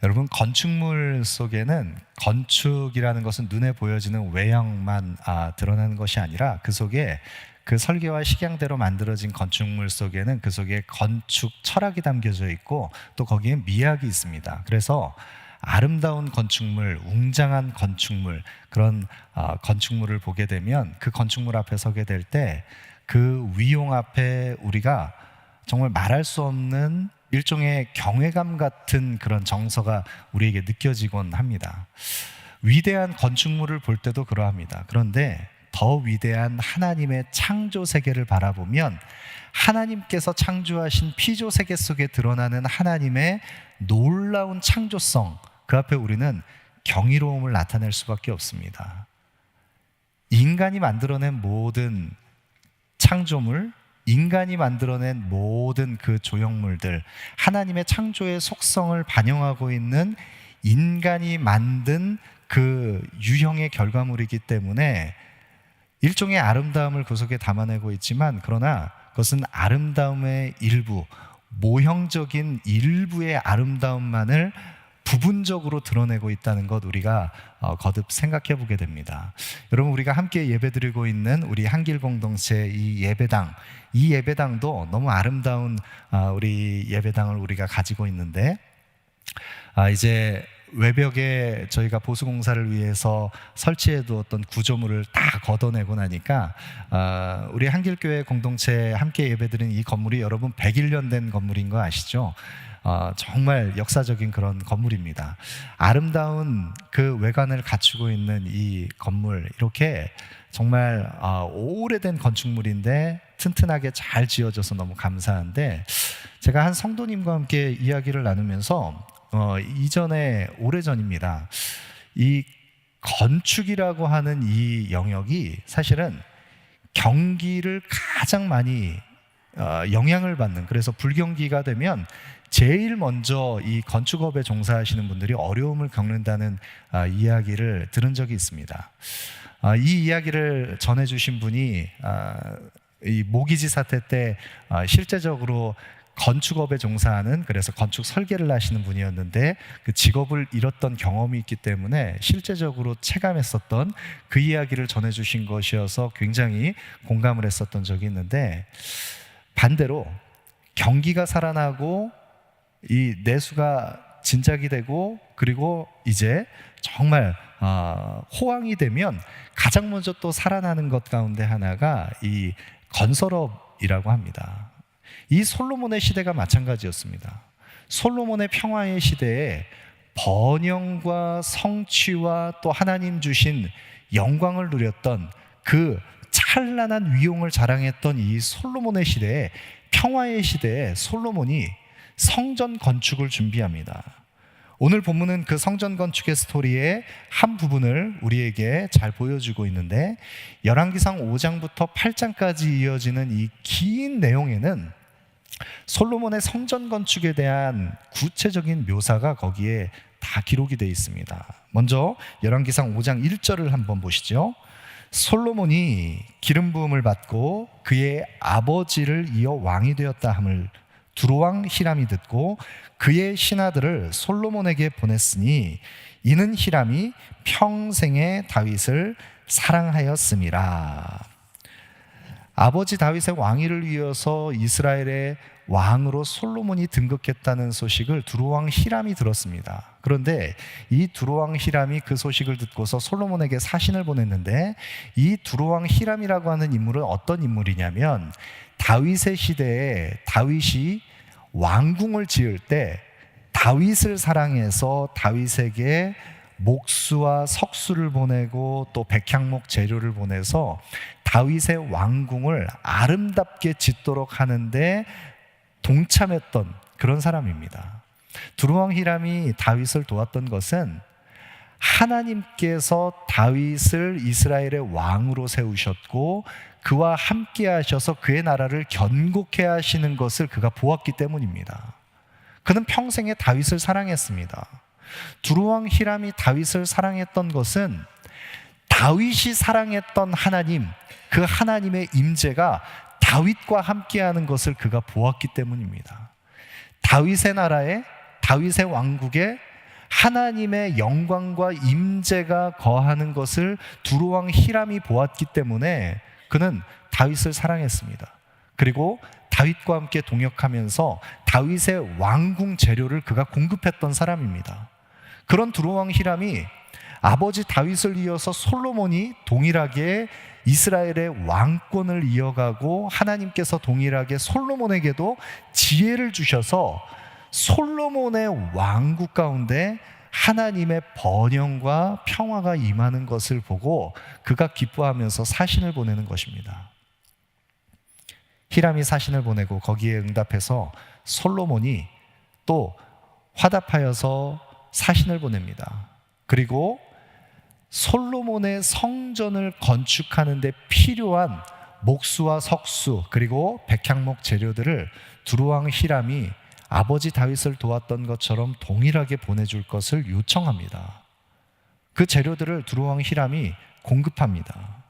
여러분, 건축물 속에는 건축이라는 것은 눈에 보여지는 외형만 드러나는 것이 아니라 그 속에 그 설계와 식양대로 만들어진 건축물 속에는 그 속에 건축 철학이 담겨져 있고 또 거기에 미학이 있습니다. 그래서 아름다운 건축물, 웅장한 건축물, 그런 건축물을 보게 되면 그 건축물 앞에 서게 될 때 그 위용 앞에 우리가 정말 말할 수 없는 일종의 경외감 같은 그런 정서가 우리에게 느껴지곤 합니다. 위대한 건축물을 볼 때도 그러합니다. 그런데 더 위대한 하나님의 창조 세계를 바라보면 하나님께서 창조하신 피조 세계 속에 드러나는 하나님의 놀라운 창조성, 그 앞에 우리는 경이로움을 나타낼 수밖에 없습니다. 인간이 만들어낸 모든 창조물, 인간이 만들어낸 모든 그 조형물들, 하나님의 창조의 속성을 반영하고 있는 인간이 만든 그 유형의 결과물이기 때문에 일종의 아름다움을 그 속에 담아내고 있지만, 그러나 그것은 아름다움의 일부, 모형적인 일부의 아름다움만을 부분적으로 드러내고 있다는 것, 우리가 거듭 생각해 보게 됩니다. 여러분, 우리가 함께 예배드리고 있는 우리 한길 공동체 이 예배당도 너무 아름다운 우리 예배당을 우리가 가지고 있는데, 이제 외벽에 저희가 보수공사를 위해서 설치해 두었던 구조물을 다 걷어내고 나니까 우리 한길교회 공동체 함께 예배드리는 이 건물이 여러분 101년 된 건물인 거 아시죠? 정말 역사적인 그런 건물입니다. 아름다운 그 외관을 갖추고 있는 이 건물, 이렇게 정말 오래된 건축물인데 튼튼하게 잘 지어져서 너무 감사한데, 제가 한 성도님과 함께 이야기를 나누면서 이전에 오래전입니다. 이 건축이라고 하는 이 영역이 사실은 경기를 가장 많이 영향을 받는, 그래서 불경기가 되면 제일 먼저 이 건축업에 종사하시는 분들이 어려움을 겪는다는 이야기를 들은 적이 있습니다. 이 이야기를 전해주신 분이 이 모기지 사태 때 실제적으로 건축업에 종사하는, 그래서 건축 설계를 하시는 분이었는데 그 직업을 잃었던 경험이 있기 때문에 실제적으로 체감했었던 그 이야기를 전해주신 것이어서 굉장히 공감을 했었던 적이 있는데, 반대로 경기가 살아나고 이 내수가 진작이 되고 그리고 이제 정말 호황이 되면 가장 먼저 또 살아나는 것 가운데 하나가 이 건설업이라고 합니다. 이 솔로몬의 시대가 마찬가지였습니다. 솔로몬의 평화의 시대에 번영과 성취와 또 하나님 주신 영광을 누렸던 그 찬란한 위용을 자랑했던 이 솔로몬의 시대에, 평화의 시대에 솔로몬이 성전 건축을 준비합니다. 오늘 본문은 그 성전 건축의 스토리의 한 부분을 우리에게 잘 보여주고 있는데, 열왕기상 5장부터 8장까지 이어지는 이 긴 내용에는 솔로몬의 성전 건축에 대한 구체적인 묘사가 거기에 다 기록이 되어 있습니다. 먼저 열왕기상 5장 1절을 한번 보시죠. 솔로몬이 기름 부음을 받고 그의 아버지를 이어 왕이 되었다 함을 두로왕 히람이 듣고 그의 신하들을 솔로몬에게 보냈으니 이는 히람이 평생에 다윗을 사랑하였음이라. 아버지 다윗의 왕위를 위해서 이스라엘의 왕으로 솔로몬이 등극했다는 소식을 두로왕 히람이 들었습니다. 그런데 이 두로왕 히람이 그 소식을 듣고서 솔로몬에게 사신을 보냈는데, 이 두로왕 히람이라고 하는 인물은 어떤 인물이냐면, 다윗의 시대에 다윗이 왕궁을 지을 때 다윗을 사랑해서 다윗에게 목수와 석수를 보내고 또 백향목 재료를 보내서 다윗의 왕궁을 아름답게 짓도록 하는데 동참했던 그런 사람입니다. 두루왕 히람이 다윗을 도왔던 것은 하나님께서 다윗을 이스라엘의 왕으로 세우셨고 그와 함께 하셔서 그의 나라를 견고케 하시는 것을 그가 보았기 때문입니다. 그는 평생에 다윗을 사랑했습니다. 두루왕 히람이 다윗을 사랑했던 것은 다윗이 사랑했던 하나님, 그 하나님의 임재가 다윗과 함께하는 것을 그가 보았기 때문입니다. 다윗의 나라에, 다윗의 왕국에 하나님의 영광과 임재가 거하는 것을 두루왕 히람이 보았기 때문에 그는 다윗을 사랑했습니다. 그리고 다윗과 함께 동역하면서 다윗의 왕궁 재료를 그가 공급했던 사람입니다. 그런 두루왕 히람이 아버지 다윗을 이어서 솔로몬이 동일하게 이스라엘의 왕권을 이어가고 하나님께서 동일하게 솔로몬에게도 지혜를 주셔서 솔로몬의 왕국 가운데 하나님의 번영과 평화가 임하는 것을 보고 그가 기뻐하면서 사신을 보내는 것입니다. 히람이 사신을 보내고 거기에 응답해서 솔로몬이 또 화답하여서 사신을 보냅니다. 그리고 솔로몬의 성전을 건축하는 데 필요한 목수와 석수 그리고 백향목 재료들을 두루왕 히람이 아버지 다윗을 도왔던 것처럼 동일하게 보내줄 것을 요청합니다. 그 재료들을 두루왕 히람이 공급합니다.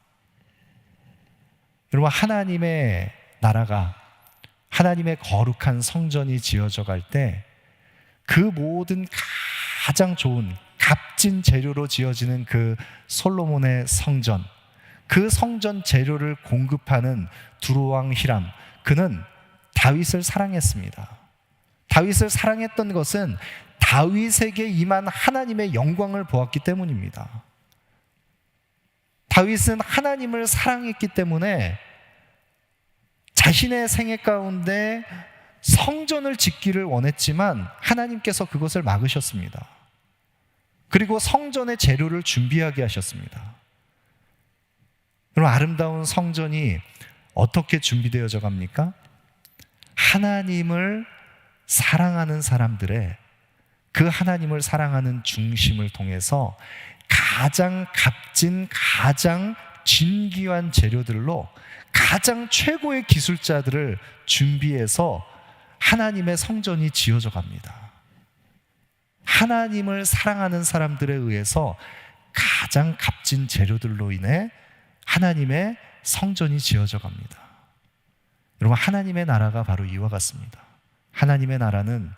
여러분, 하나님의 나라가, 하나님의 거룩한 성전이 지어져 갈 때 그 모든 가장 좋은 값진 재료로 지어지는 그 솔로몬의 성전, 그 성전 재료를 공급하는 두루왕 히람, 그는 다윗을 사랑했습니다. 다윗을 사랑했던 것은 다윗에게 임한 하나님의 영광을 보았기 때문입니다. 다윗은 하나님을 사랑했기 때문에 자신의 생애 가운데 성전을 짓기를 원했지만 하나님께서 그것을 막으셨습니다. 그리고 성전의 재료를 준비하게 하셨습니다. 여러분, 아름다운 성전이 어떻게 준비되어져 갑니까? 하나님을 사랑하는 사람들의 그 하나님을 사랑하는 중심을 통해서 가장 값진, 가장 진귀한 재료들로 가장 최고의 기술자들을 준비해서 하나님의 성전이 지어져 갑니다. 하나님을 사랑하는 사람들에 의해서 가장 값진 재료들로 인해 하나님의 성전이 지어져 갑니다. 여러분, 하나님의 나라가 바로 이와 같습니다. 하나님의 나라는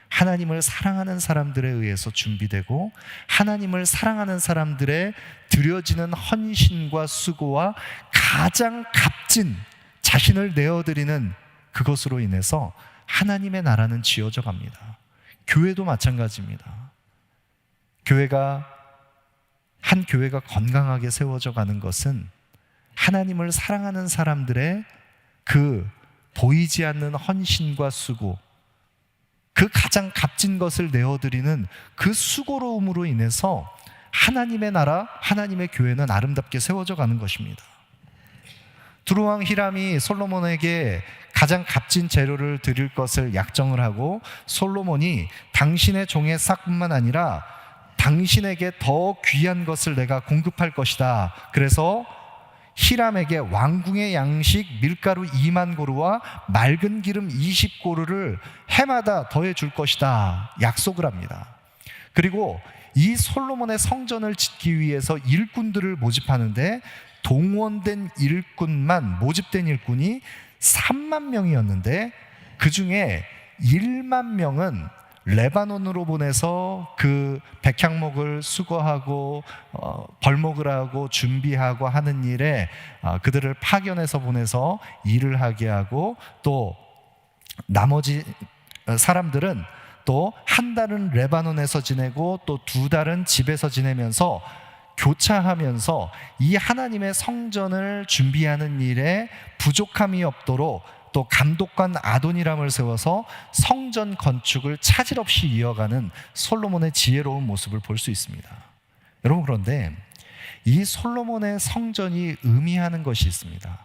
하나님을 사랑하는 사람들에 의해서 준비되고 하나님을 사랑하는 사람들의 드려지는 헌신과 수고와 가장 값진 자신을 내어드리는 그것으로 인해서 하나님의 나라는 지어져 갑니다. 교회도 마찬가지입니다. 한 교회가 건강하게 세워져 가는 것은 하나님을 사랑하는 사람들의 그 보이지 않는 헌신과 수고, 그 가장 값진 것을 내어드리는 그 수고로움으로 인해서 하나님의 나라, 하나님의 교회는 아름답게 세워져 가는 것입니다. 두루왕 히람이 솔로몬에게 가장 값진 재료를 드릴 것을 약정을 하고 솔로몬이 당신의 종의 싹뿐만 아니라 당신에게 더 귀한 것을 내가 공급할 것이다. 그래서 히람에게 왕궁의 양식 밀가루 2만 고루와 맑은 기름 20고루를 해마다 더해 줄 것이다. 약속을 합니다. 그리고 이 솔로몬의 성전을 짓기 위해서 일꾼들을 모집하는데 동원된 일꾼만, 모집된 일꾼이 3만 명이었는데 그 중에 1만 명은 레바논으로 보내서 그 백향목을 수거하고 벌목을 하고 준비하고 하는 일에 그들을 파견해서 보내서 일을 하게 하고, 또 나머지 사람들은 또 한 달은 레바논에서 지내고 또 2달은 집에서 지내면서 교차하면서 이 하나님의 성전을 준비하는 일에 부족함이 없도록 또 감독관 아도니람을 세워서 성전 건축을 차질 없이 이어가는 솔로몬의 지혜로운 모습을 볼 수 있습니다. 여러분, 그런데 이 솔로몬의 성전이 의미하는 것이 있습니다.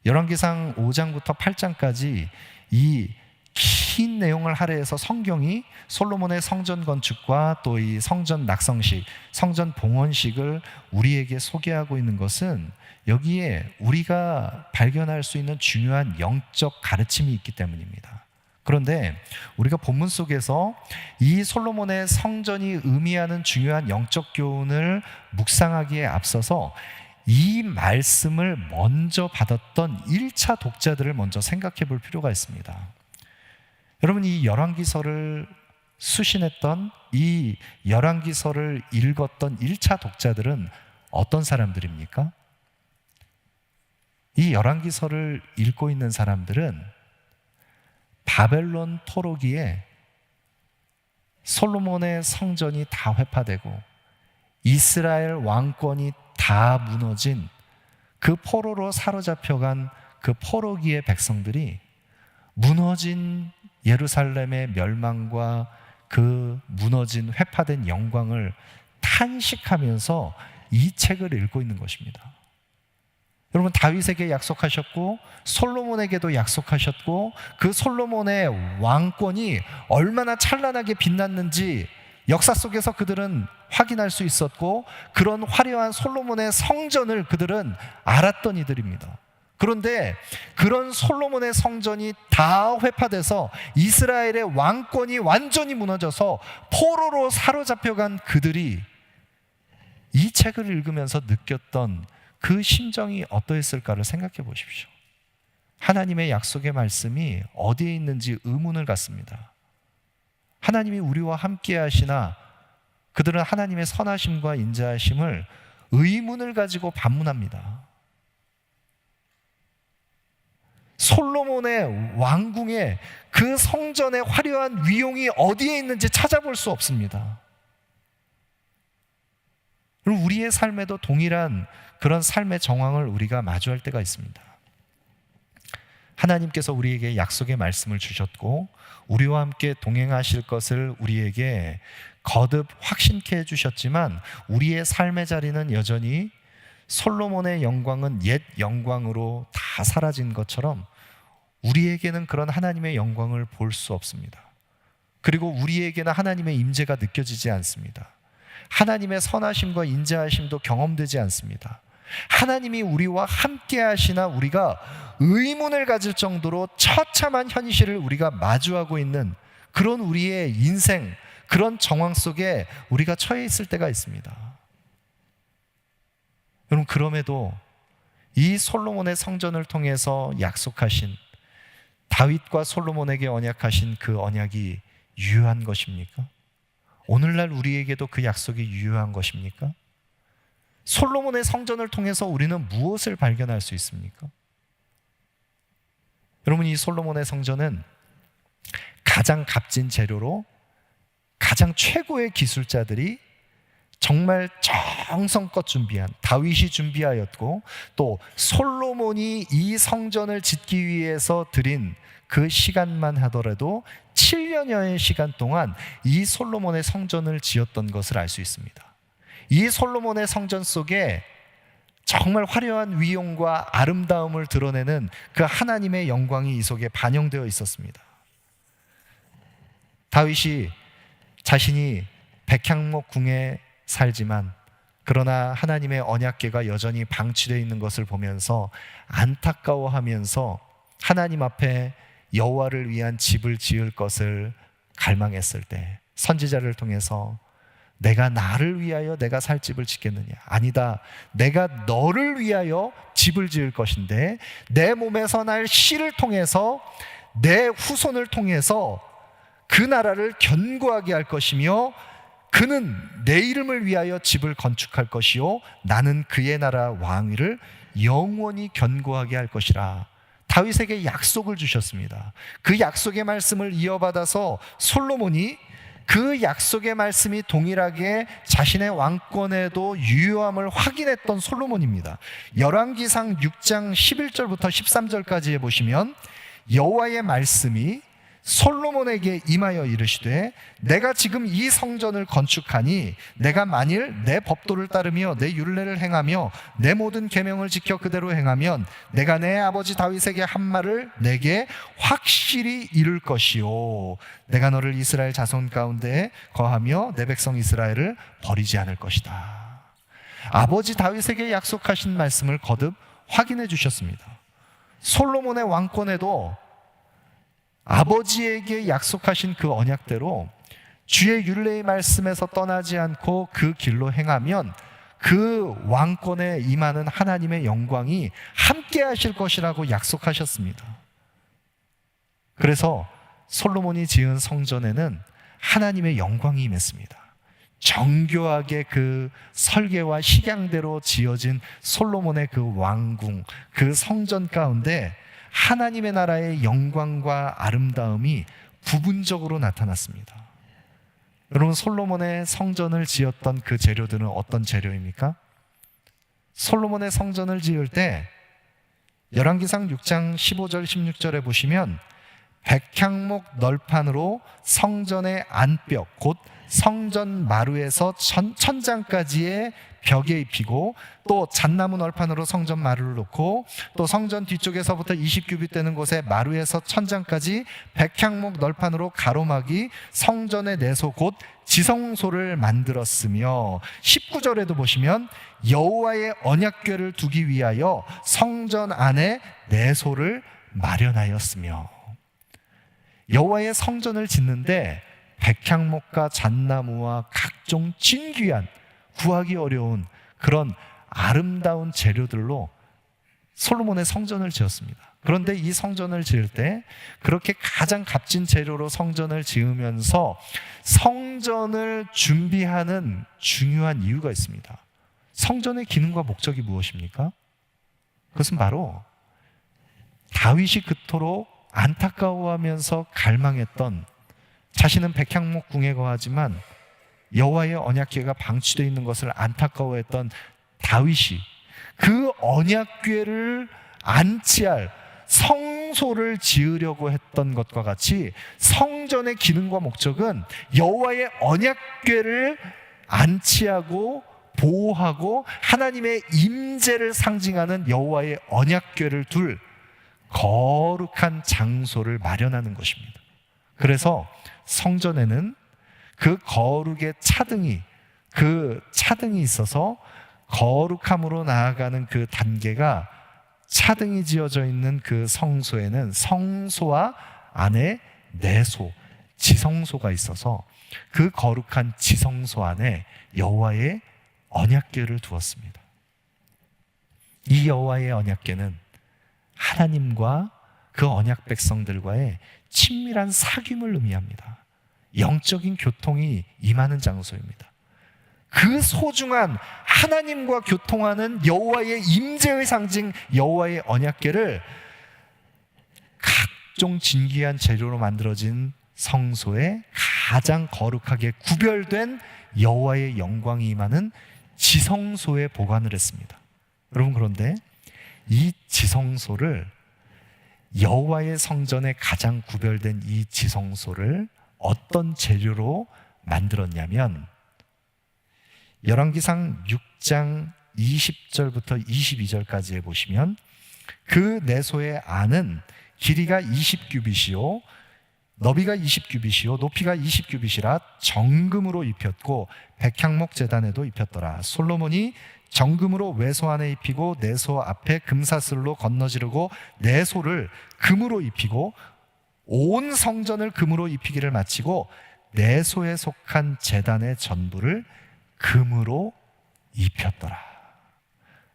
열왕기상 5장부터 8장까지 이 긴 내용을 할애해서 성경이 솔로몬의 성전 건축과 또 이 성전 낙성식, 성전 봉헌식을 우리에게 소개하고 있는 것은 여기에 우리가 발견할 수 있는 중요한 영적 가르침이 있기 때문입니다. 그런데 우리가 본문 속에서 이 솔로몬의 성전이 의미하는 중요한 영적 교훈을 묵상하기에 앞서서 이 말씀을 먼저 받았던 1차 독자들을 먼저 생각해 볼 필요가 있습니다. 여러분, 이 열왕기서를 수신했던 이 열왕기서를 읽었던 1차 독자들은 어떤 사람들입니까? 이 열왕기서를 읽고 있는 사람들은 바벨론 포로기에 솔로몬의 성전이 다 회파되고 이스라엘 왕권이 다 무너진 그 포로로 사로잡혀간 그 포로기의 백성들이 무너진 예루살렘의 멸망과 그 무너진 회파된 영광을 탄식하면서 이 책을 읽고 있는 것입니다. 여러분, 다윗에게 약속하셨고 솔로몬에게도 약속하셨고 그 솔로몬의 왕권이 얼마나 찬란하게 빛났는지 역사 속에서 그들은 확인할 수 있었고 그런 화려한 솔로몬의 성전을 그들은 알았던 이들입니다. 그런데 그런 솔로몬의 성전이 다 회파돼서 이스라엘의 왕권이 완전히 무너져서 포로로 사로잡혀간 그들이 이 책을 읽으면서 느꼈던 그 심정이 어떠했을까를 생각해 보십시오. 하나님의 약속의 말씀이 어디에 있는지 의문을 갖습니다. 하나님이 우리와 함께 하시나 그들은 하나님의 선하심과 인자하심을 의문을 가지고 반문합니다. 솔로몬의 왕궁에 그 성전의 화려한 위용이 어디에 있는지 찾아볼 수 없습니다. 그리고 우리의 삶에도 동일한 그런 삶의 정황을 우리가 마주할 때가 있습니다. 하나님께서 우리에게 약속의 말씀을 주셨고 우리와 함께 동행하실 것을 우리에게 거듭 확신케 해주셨지만 우리의 삶의 자리는 여전히 솔로몬의 영광은 옛 영광으로 다 사라진 것처럼 우리에게는 그런 하나님의 영광을 볼 수 없습니다. 그리고 우리에게는 하나님의 임재가 느껴지지 않습니다. 하나님의 선하심과 인자하심도 경험되지 않습니다. 하나님이 우리와 함께 하시나 우리가 의문을 가질 정도로 처참한 현실을 우리가 마주하고 있는 그런 우리의 인생, 그런 정황 속에 우리가 처해 있을 때가 있습니다. 여러분, 그럼에도 이 솔로몬의 성전을 통해서 약속하신 다윗과 솔로몬에게 언약하신 그 언약이 유효한 것입니까? 오늘날 우리에게도 그 약속이 유효한 것입니까? 솔로몬의 성전을 통해서 우리는 무엇을 발견할 수 있습니까? 여러분, 이 솔로몬의 성전은 가장 값진 재료로 가장 최고의 기술자들이 정말 정성껏 준비한 다윗이 준비하였고 또 솔로몬이 이 성전을 짓기 위해서 들인 그 시간만 하더라도 7년여의 시간 동안 이 솔로몬의 성전을 지었던 것을 알 수 있습니다. 이 솔로몬의 성전 속에 정말 화려한 위용과 아름다움을 드러내는 그 하나님의 영광이 이 속에 반영되어 있었습니다. 다윗이 자신이 백향목 궁에 살지만 그러나 하나님의 언약궤가 여전히 방치되어 있는 것을 보면서 안타까워하면서 하나님 앞에 여호와를 위한 집을 지을 것을 갈망했을 때 선지자를 통해서 내가 나를 위하여 내가 살 집을 짓겠느냐? 아니다. 내가 너를 위하여 집을 지을 것인데 내 몸에서 날 씨를 통해서 내 후손을 통해서 그 나라를 견고하게 할 것이며 그는 내 이름을 위하여 집을 건축할 것이요 나는 그의 나라 왕위를 영원히 견고하게 할 것이라. 다윗에게 약속을 주셨습니다. 그 약속의 말씀을 이어받아서 솔로몬이 그 약속의 말씀이 동일하게 자신의 왕권에도 유효함을 확인했던 솔로몬입니다. 열왕기상 6장 11절부터 13절까지에 보시면 여호와의 말씀이 솔로몬에게 임하여 이르시되 내가 지금 이 성전을 건축하니 내가 만일 내 법도를 따르며 내 율례를 행하며 내 모든 계명을 지켜 그대로 행하면 내가 내 아버지 다윗에게 한 말을 내게 확실히 이룰 것이요 내가 너를 이스라엘 자손 가운데 거하며 내 백성 이스라엘을 버리지 않을 것이다. 아버지 다윗에게 약속하신 말씀을 거듭 확인해 주셨습니다. 솔로몬의 왕권에도 아버지에게 약속하신 그 언약대로 주의 율례의 말씀에서 떠나지 않고 그 길로 행하면 그 왕권에 임하는 하나님의 영광이 함께 하실 것이라고 약속하셨습니다. 그래서 솔로몬이 지은 성전에는 하나님의 영광이 임했습니다. 정교하게 그 설계와 식양대로 지어진 솔로몬의 그 왕궁, 그 성전 가운데 하나님의 나라의 영광과 아름다움이 부분적으로 나타났습니다. 여러분, 솔로몬의 성전을 지었던 그 재료들은 어떤 재료입니까? 솔로몬의 성전을 지을 때 열왕기상 6장 15절 16절에 보시면 백향목 널판으로 성전의 안벽, 곧 성전 마루에서 천장까지의 벽에 입히고, 또 잣나무 널판으로 성전 마루를 놓고, 또 성전 뒤쪽에서부터 20규빗 되는 곳에 마루에서 천장까지 백향목 널판으로 가로막이 성전의 내소 곧 지성소를 만들었으며, 19절에도 보시면 여호와의 언약궤를 두기 위하여 성전 안에 내소를 마련하였으며, 여호와의 성전을 짓는데 백향목과 잣나무와 각종 진귀한, 구하기 어려운 그런 아름다운 재료들로 솔로몬의 성전을 지었습니다. 그런데 이 성전을 지을 때 그렇게 가장 값진 재료로 성전을 지으면서 성전을 준비하는 중요한 이유가 있습니다. 성전의 기능과 목적이 무엇입니까? 그것은 바로 다윗이 그토록 안타까워하면서 갈망했던, 자신은 백향목 궁에 거하지만 여호와의 언약궤가 방치되어 있는 것을 안타까워했던 다윗이 그 언약궤를 안치할 성소를 지으려고 했던 것과 같이, 성전의 기능과 목적은 여호와의 언약궤를 안치하고 보호하고 하나님의 임재를 상징하는 여호와의 언약궤를 둘 거룩한 장소를 마련하는 것입니다. 그래서 성전에는 그 거룩의 차등이 있어서 거룩함으로 나아가는 그 단계가, 차등이 지어져 있는 그 성소에는 성소와 안에 내소, 지성소가 있어서 그 거룩한 지성소 안에 여호와의 언약궤를 두었습니다. 이 여호와의 언약궤는 하나님과 그 언약 백성들과의 친밀한 사귐을 의미합니다. 영적인 교통이 임하는 장소입니다. 그 소중한 하나님과 교통하는 여호와의 임재의 상징 여호와의 언약궤를 각종 진귀한 재료로 만들어진 성소에 가장 거룩하게 구별된 여호와의 영광이 임하는 지성소에 보관을 했습니다. 여러분, 그런데 이 지성소를, 여호와의 성전에 가장 구별된 이 지성소를 어떤 재료로 만들었냐면, 열왕기상 6장 20절부터 22절까지에 보시면 그 내소의 안은 길이가 20규빗이요 너비가 20규빗이요 높이가 20규빗이라 정금으로 입혔고 백향목 제단에도 입혔더라. 솔로몬이 정금으로 외소 안에 입히고 내소 앞에 금사슬로 건너지르고 내소를 금으로 입히고 온 성전을 금으로 입히기를 마치고 내소에 속한 제단의 전부를 금으로 입혔더라.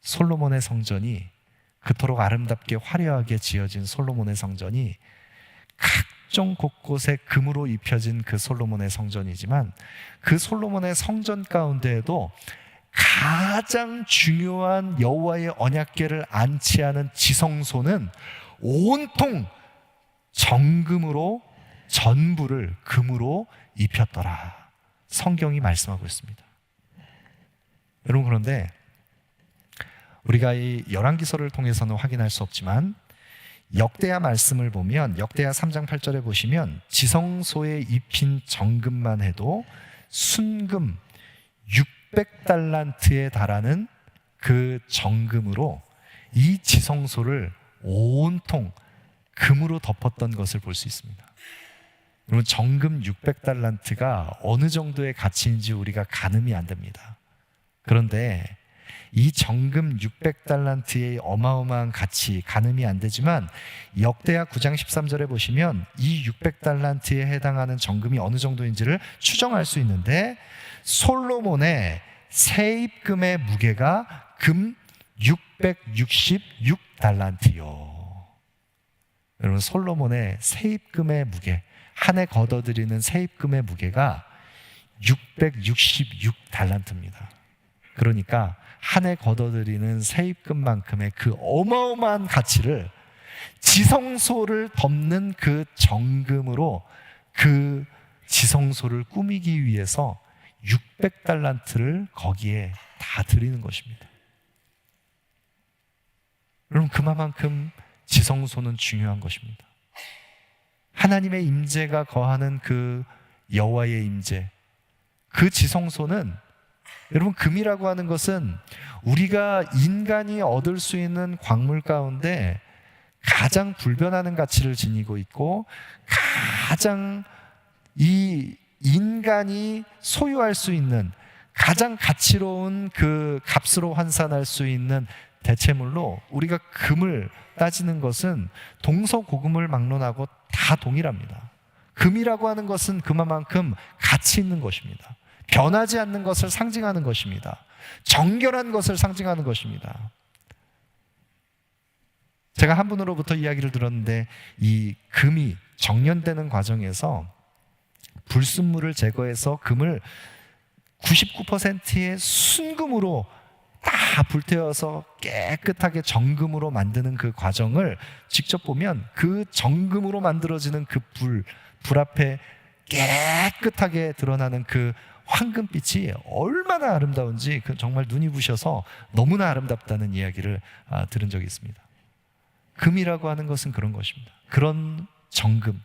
솔로몬의 성전이, 그토록 아름답게 화려하게 지어진 솔로몬의 성전이 각종 곳곳에 금으로 입혀진 그 솔로몬의 성전이지만, 그 솔로몬의 성전 가운데에도 가장 중요한 여호와의 언약궤를 안치하는 지성소는 온통 정금으로 전부를 금으로 입혔더라. 성경이 말씀하고 있습니다. 여러분, 그런데 우리가 이 열왕기서를 통해서는 확인할 수 없지만 역대하 말씀을 보면, 역대하 3장 8절에 보시면 지성소에 입힌 정금만 해도 순금 600달란트에 달하는 그 정금으로 이 지성소를 온통 금으로 덮었던 것을 볼 수 있습니다. 여러분, 정금 600달란트가 어느 정도의 가치인지 우리가 가늠이 안 됩니다. 그런데 이 정금 600달란트의 어마어마한 가치, 가늠이 안 되지만 역대하 9장 13절에 보시면 이 600달란트에 해당하는 정금이 어느 정도인지를 추정할 수 있는데, 솔로몬의 세입금의 무게가 금 666달란트요. 여러분, 솔로몬의 세입금의 무게, 한 해 걷어들이는 세입금의 무게가 666달란트입니다. 그러니까 한 해 걷어들이는 세입금만큼의 그 어마어마한 가치를 지성소를 덮는 그 정금으로 그 지성소를 꾸미기 위해서 600달란트를 거기에 다 드리는 것입니다. 여러분, 그만큼 지성소는 중요한 것입니다. 하나님의 임재가 거하는 그 여호와의 임재, 그 지성소는, 여러분, 금이라고 하는 것은 우리가 인간이 얻을 수 있는 광물 가운데 가장 불변하는 가치를 지니고 있고, 가장 이 인간이 소유할 수 있는 가장 가치로운 그 값으로 환산할 수 있는 대체물로, 우리가 금을 따지는 것은 동서고금을 막론하고 다 동일합니다. 금이라고 하는 것은 그만큼 가치 있는 것입니다. 변하지 않는 것을 상징하는 것입니다. 정결한 것을 상징하는 것입니다. 제가 한 분으로부터 이야기를 들었는데, 이 금이 정련되는 과정에서 불순물을 제거해서 금을 99%의 순금으로 다 불태워서 깨끗하게 정금으로 만드는 그 과정을 직접 보면, 그 정금으로 만들어지는 그 불 앞에 깨끗하게 드러나는 그 황금빛이 얼마나 아름다운지, 정말 눈이 부셔서 너무나 아름답다는 이야기를 들은 적이 있습니다. 금이라고 하는 것은 그런 것입니다. 그런 정금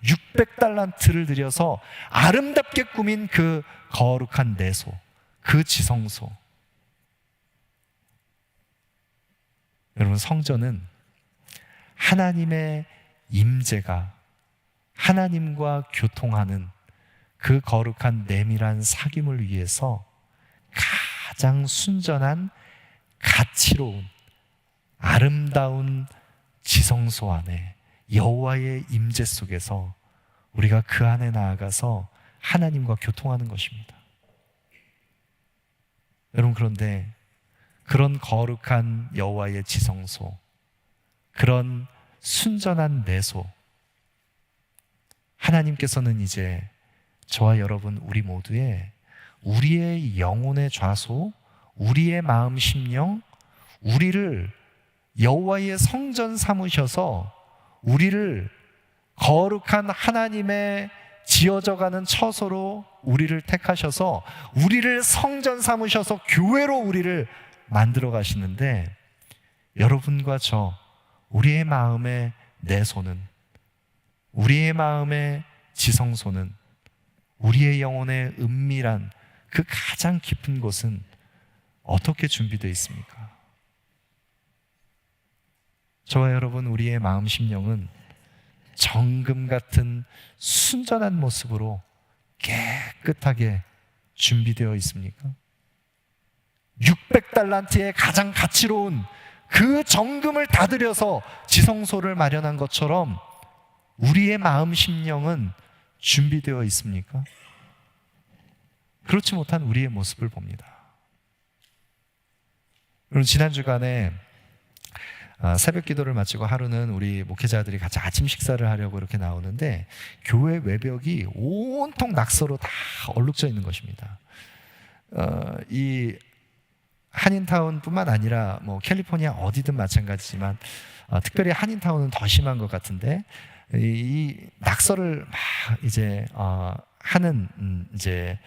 600달란트를 들여서 아름답게 꾸민 그 거룩한 내소, 그 지성소. 여러분, 성전은 하나님의 임재가, 하나님과 교통하는 그 거룩한 내밀한 사귐을 위해서 가장 순전한, 가치로운, 아름다운 지성소 안에, 여호와의 임재 속에서 우리가 그 안에 나아가서 하나님과 교통하는 것입니다. 여러분, 그런데 그런 거룩한 여호와의 지성소, 그런 순전한 내소, 하나님께서는 이제 저와 여러분, 우리 모두의, 우리의 영혼의 좌소, 우리의 마음 심령, 우리를 여호와의 성전 삼으셔서 우리를 거룩한 하나님의 지어져가는 처소로 우리를 택하셔서 우리를 성전 삼으셔서 교회로 우리를 만들어 가시는데, 여러분과 저, 우리의 마음의 내소는, 우리의 마음의 지성소는, 우리의 영혼의 은밀한 그 가장 깊은 곳은 어떻게 준비되어 있습니까? 저와 여러분, 우리의 마음 심령은 정금 같은 순전한 모습으로 깨끗하게 준비되어 있습니까? 600달란트의 가장 가치로운 그 정금을 다 들여서 지성소를 마련한 것처럼 우리의 마음 심령은 준비되어 있습니까? 그렇지 못한 우리의 모습을 봅니다. 여러분, 지난 주간에 새벽 기도를 마치고 하루는 우리 목회자들이 같이 아침 식사를 하려고 이렇게 나오는데, 교회 외벽이 온통 낙서로 다 얼룩져 있는 것입니다. 이 한인타운뿐만 아니라 뭐 캘리포니아 어디든 마찬가지지만 특별히 한인타운은 더 심한 것 같은데, 이 낙서를 막 이제 하는 이제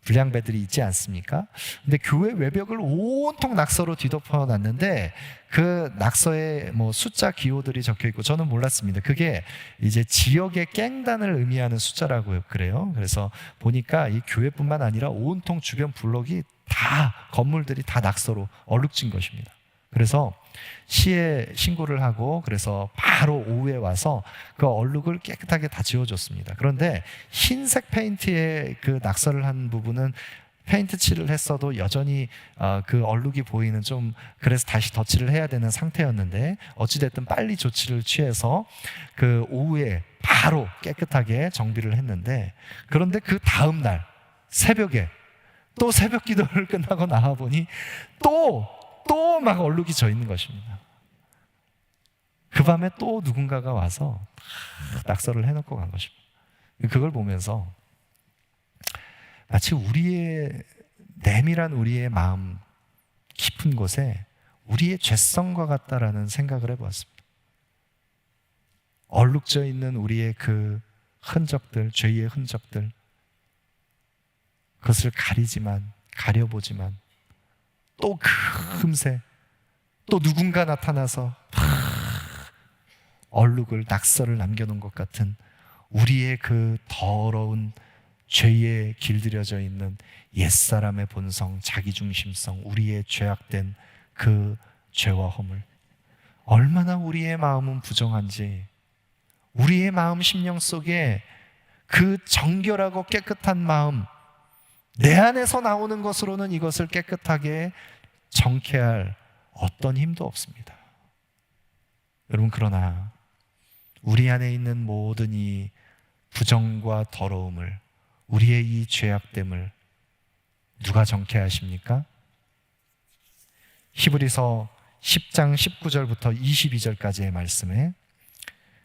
불량배들이 있지 않습니까? 근데 교회 외벽을 온통 낙서로 뒤덮어 놨는데, 그 낙서에 뭐 숫자 기호들이 적혀 있고, 저는 몰랐습니다. 그게 이제 지역의 깽단을 의미하는 숫자라고 그래요. 그래서 보니까 이 교회뿐만 아니라 온통 주변 블록이 다, 건물들이 다 낙서로 얼룩진 것입니다. 그래서 시에 신고를 하고, 그래서 바로 오후에 와서 그 얼룩을 깨끗하게 다 지워줬습니다. 그런데 흰색 페인트에 그 낙서를 한 부분은 페인트 칠을 했어도 여전히 그 얼룩이 보이는, 좀 그래서 다시 덧칠을 해야 되는 상태였는데, 어찌됐든 빨리 조치를 취해서 그 오후에 바로 깨끗하게 정비를 했는데, 그런데 그 다음 날 새벽에 또 새벽 기도를 끝나고 나와보니 또 막 얼룩이 져 있는 것입니다. 그 밤에 또 누군가가 와서 낙서를 해놓고 간 것입니다. 그걸 보면서 마치 우리의 내밀한 우리의 마음 깊은 곳에 우리의 죄성과 같다라는 생각을 해보았습니다. 얼룩져 있는 우리의 그 흔적들, 죄의 흔적들, 그것을 가려보지만 또 금세 또 누군가 나타나서 얼룩을, 낙서를 남겨놓은 것 같은 우리의 그 더러운 죄에 길들여져 있는 옛사람의 본성, 자기중심성, 우리의 죄악된 그 죄와 허물, 얼마나 우리의 마음은 부정한지, 우리의 마음 심령 속에 그 정결하고 깨끗한 마음, 내 안에서 나오는 것으로는 이것을 깨끗하게 정케할 어떤 힘도 없습니다. 여러분, 그러나 우리 안에 있는 모든 이 부정과 더러움을, 우리의 이 죄악됨을 누가 정케하십니까? 히브리서 10장 19절부터 22절까지의 말씀에,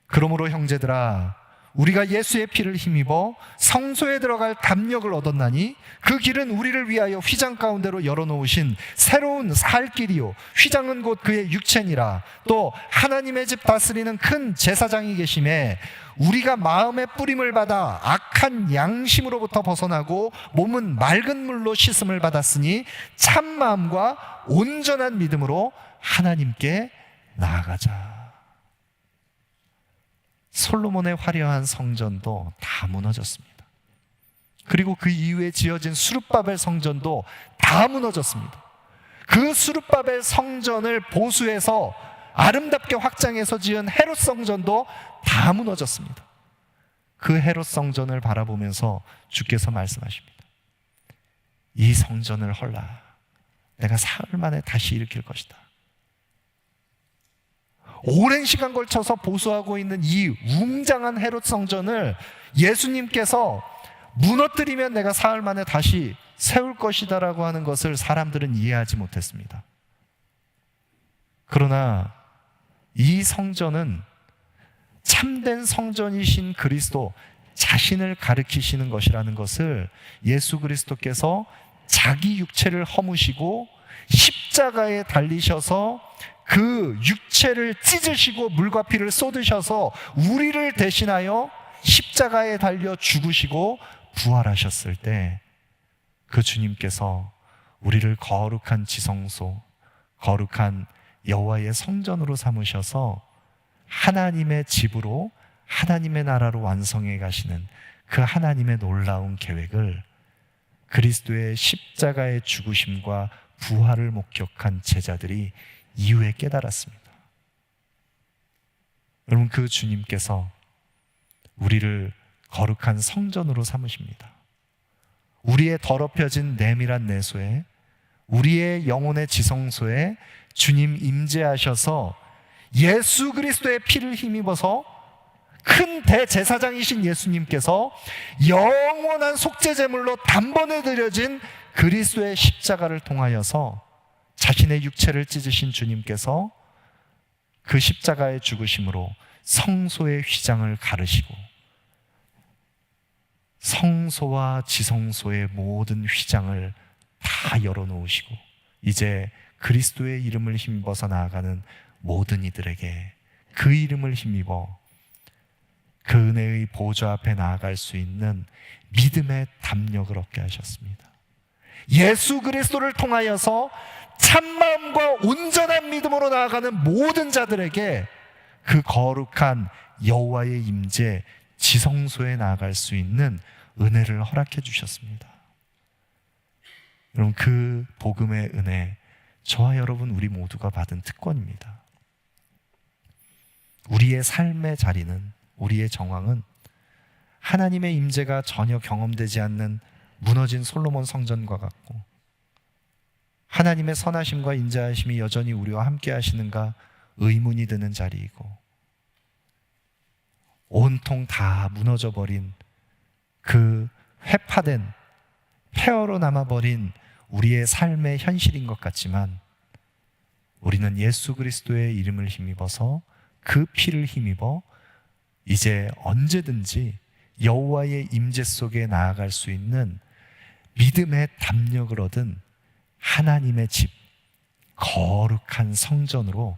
그러므로 형제들아, 우리가 예수의 피를 힘입어 성소에 들어갈 담력을 얻었나니 그 길은 우리를 위하여 휘장 가운데로 열어놓으신 새로운 살 길이요, 휘장은 곧 그의 육체니라. 또 하나님의 집 다스리는 큰 제사장이 계심에 우리가 마음의 뿌림을 받아 악한 양심으로부터 벗어나고 몸은 맑은 물로 씻음을 받았으니 참 마음과 온전한 믿음으로 하나님께 나아가자. 솔로몬의 화려한 성전도 다 무너졌습니다. 그리고 그 이후에 지어진 수룹바벨 성전도 다 무너졌습니다. 그 수룹바벨 성전을 보수해서 아름답게 확장해서 지은 헤롯 성전도 다 무너졌습니다. 그 헤롯 성전을 바라보면서 주께서 말씀하십니다. 이 성전을 헐라, 내가 사흘 만에 다시 일으킬 것이다. 오랜 시간 걸쳐서 보수하고 있는 이 웅장한 헤롯 성전을 예수님께서 무너뜨리면 내가 사흘 만에 다시 세울 것이다 라고 하는 것을 사람들은 이해하지 못했습니다. 그러나 이 성전은 참된 성전이신 그리스도 자신을 가리키시는 것이라는 것을 예수 그리스도께서 자기 육체를 허무시고 십자가에 달리셔서 그 육체를 찢으시고 물과 피를 쏟으셔서 우리를 대신하여 십자가에 달려 죽으시고 부활하셨을 때, 그 주님께서 우리를 거룩한 지성소, 거룩한 여호와의 성전으로 삼으셔서 하나님의 집으로, 하나님의 나라로 완성해 가시는 그 하나님의 놀라운 계획을 그리스도의 십자가의 죽으심과 부활을 목격한 제자들이 이후에 깨달았습니다. 여러분, 그 주님께서 우리를 거룩한 성전으로 삼으십니다. 우리의 더럽혀진 내밀한 내소에, 우리의 영혼의 지성소에 주님 임재하셔서 예수 그리스도의 피를 힘입어서 큰 대제사장이신 예수님께서 영원한 속죄제물로 단번에 드려진 그리스도의 십자가를 통하여서 자신의 육체를 찢으신 주님께서 그 십자가의 죽으심으로 성소의 휘장을 가르시고 성소와 지성소의 모든 휘장을 다 열어놓으시고 이제 그리스도의 이름을 힘입어서 나아가는 모든 이들에게 그 이름을 힘입어 그 은혜의 보좌 앞에 나아갈 수 있는 믿음의 담력을 얻게 하셨습니다. 예수 그리스도를 통하여서 참마음과 온전한 믿음으로 나아가는 모든 자들에게 그 거룩한 여호와의 임재, 지성소에 나아갈 수 있는 은혜를 허락해 주셨습니다. 여러분, 그 복음의 은혜, 저와 여러분 우리 모두가 받은 특권입니다. 우리의 삶의 자리는, 우리의 정황은 하나님의 임재가 전혀 경험되지 않는 무너진 솔로몬 성전과 같고, 하나님의 선하심과 인자하심이 여전히 우리와 함께 하시는가 의문이 드는 자리이고, 온통 다 무너져버린 그 회파된 폐허로 남아버린 우리의 삶의 현실인 것 같지만, 우리는 예수 그리스도의 이름을 힘입어서 그 피를 힘입어 이제 언제든지 여호와의 임재 속에 나아갈 수 있는 믿음의 담력을 얻은 하나님의 집, 거룩한 성전으로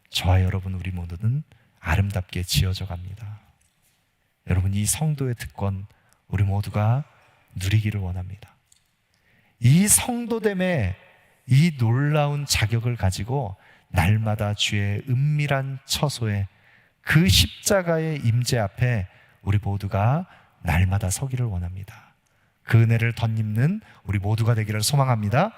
저와 여러분 우리 모두는 아름답게 지어져 갑니다. 여러분, 이 성도의 특권 우리 모두가 누리기를 원합니다. 이 성도됨의 이 놀라운 자격을 가지고 날마다 주의 은밀한 처소에 그 십자가의 임재 앞에 우리 모두가 날마다 서기를 원합니다. 그 은혜를 덧입는 우리 모두가 되기를 소망합니다.